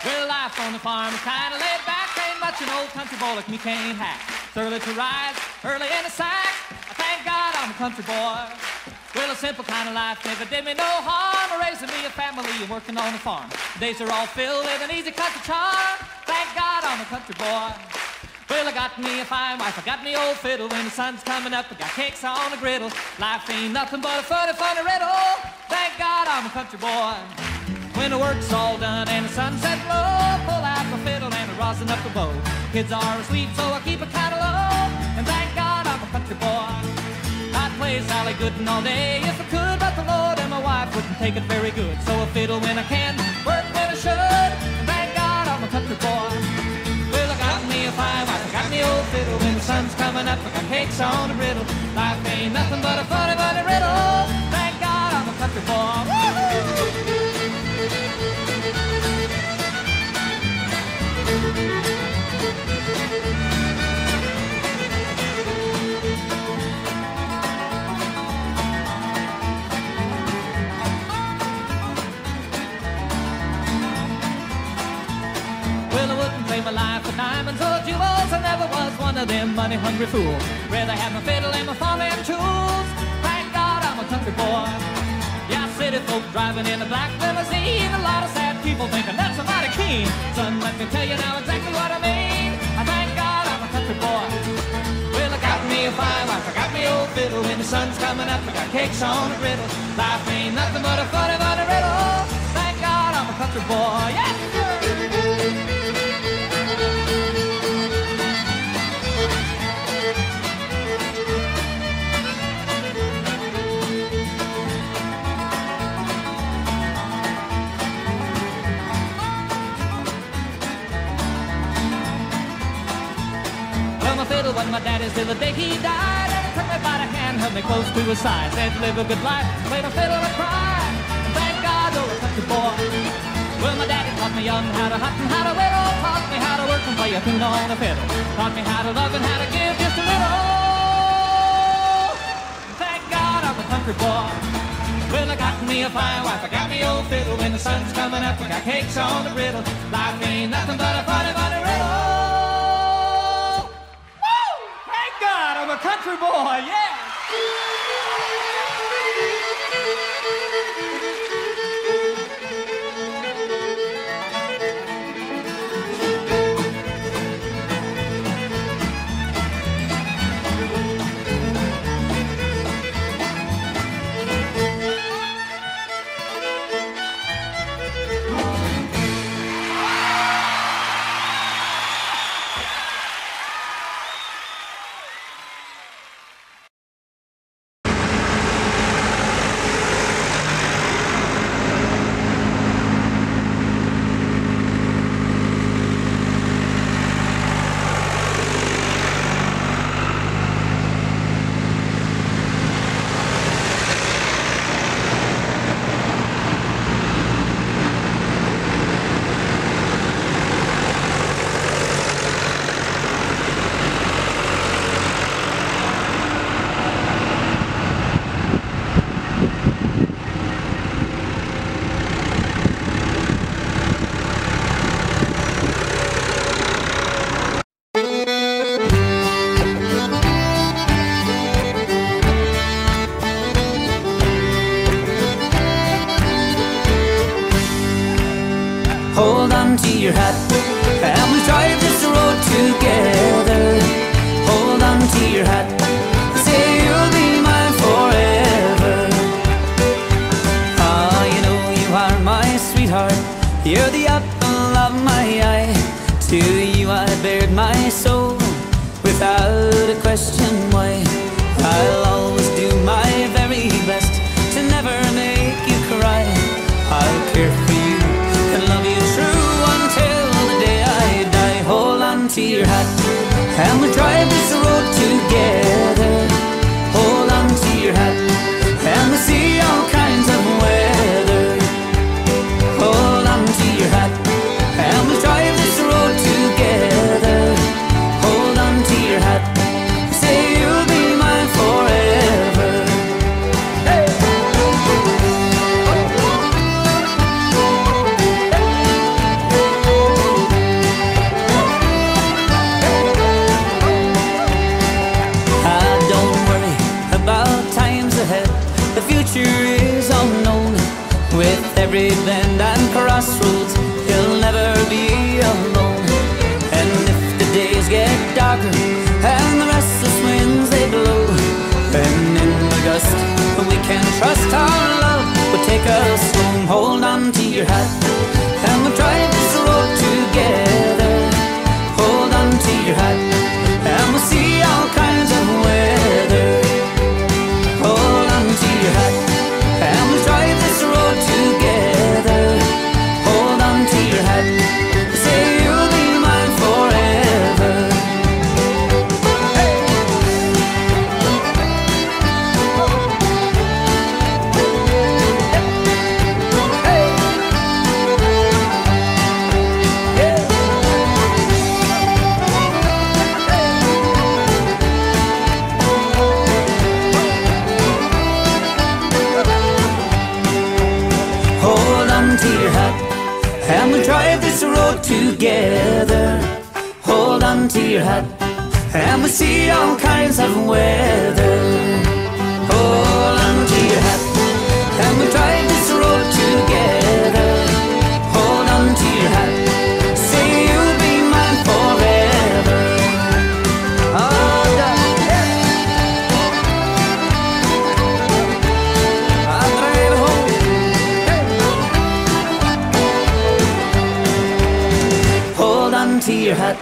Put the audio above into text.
Well, life on the farm is kind of laid back. Ain't much an old country boy like me can't hack. It's early to rise, early in the sack. I thank God I'm a country boy. Well, a simple kind of life never did me no harm. Raising me a family and working on the farm. The days are all filled with an easy country charm. Thank God I'm a country boy. Well, I got me a fine wife, I got me old fiddle. When the sun's coming up, I got cakes on the griddle. Life ain't nothing but a funny, funny riddle. Thank God I'm a country boy. When the work's all done and the sunset low, pull out my fiddle and I rosin up the bow. Kids are asleep, so I keep a kind of low. And thank God I'm a country boy. I'd play Sally Gooden all day if I could, but the Lord and my wife wouldn't take it very good. So I fiddle when I can, work when I should. And thank God I'm a country boy. Well, I got me a fine wife, I got me old fiddle. When the sun's coming up, I got cakes on the griddle. Life ain't nothing but a funny, funny riddle. Thank God I'm a country boy. Woo-hoo! My life for diamonds or jewels. I never was one of them money-hungry fools. Rather have my fiddle and my farming tools. Thank God I'm a country boy. Yeah, city folk driving in a black limousine. A lot of sad people thinking that's a mighty keen. Son, let me tell you now exactly what I mean. I thank God I'm a country boy. Well, I got me a fine wife, I got me old fiddle. When the sun's coming up, I got cakes on the griddle. Life ain't nothing but a funny, funny riddle. Thank God I'm a country boy. Yeah. When my daddy till the day he died, and he took me by the hand, held me close to his side, said live a good life, play my fiddle and cry, and thank God you're a country boy. Well, my daddy taught me young how to hunt and how to whittle, taught me how to work and play a tune on the fiddle, taught me how to love and how to give just a little. Thank God I'm a country boy. Well, I got me a fine wife, I got me old fiddle. When the sun's coming up, I got cakes on the griddle. Life ain't nothing but a funny, funny riddle. I'm a country boy, yeah! Hold on to your hat, and we'll drive this road together. Hold on to your hat, say you'll be mine forever. Ah, you know you are my sweetheart, you're the apple of my eye. To you I bared my soul, without a question why. I'll always do my very best to never make you cry. I'll care for you and love you true until the day I die. Hold on to your hat, and we'll drive this road together. Hold on to your hat, and we'll see all kinds of weather. Hold on to your hat, and we'll drive this road together. Hold on to your hat, say you'll be mine forever. Hey! bend and crossroads, he'll never be alone. And if the days get darker and the restless winds they blow, then in the gust we can trust our love will take us home. Hold on to your hat and we'll drive this road together. Hold on to your hat and we'll see all kinds of weather. Hold on to your hat and we'll drive this road together. Hold on to your hat, say you'll be mine forever. Hey! Hey! Yeah! Hold on to your hat and we'll drive this road together. Hold on to your hat and we'll see all kinds of weather. Hold on to your hat and we'll drive this road together. Hold on to your hat, say you'll be mine forever. Oh, darling, I'll drive home. Hold on to your hat.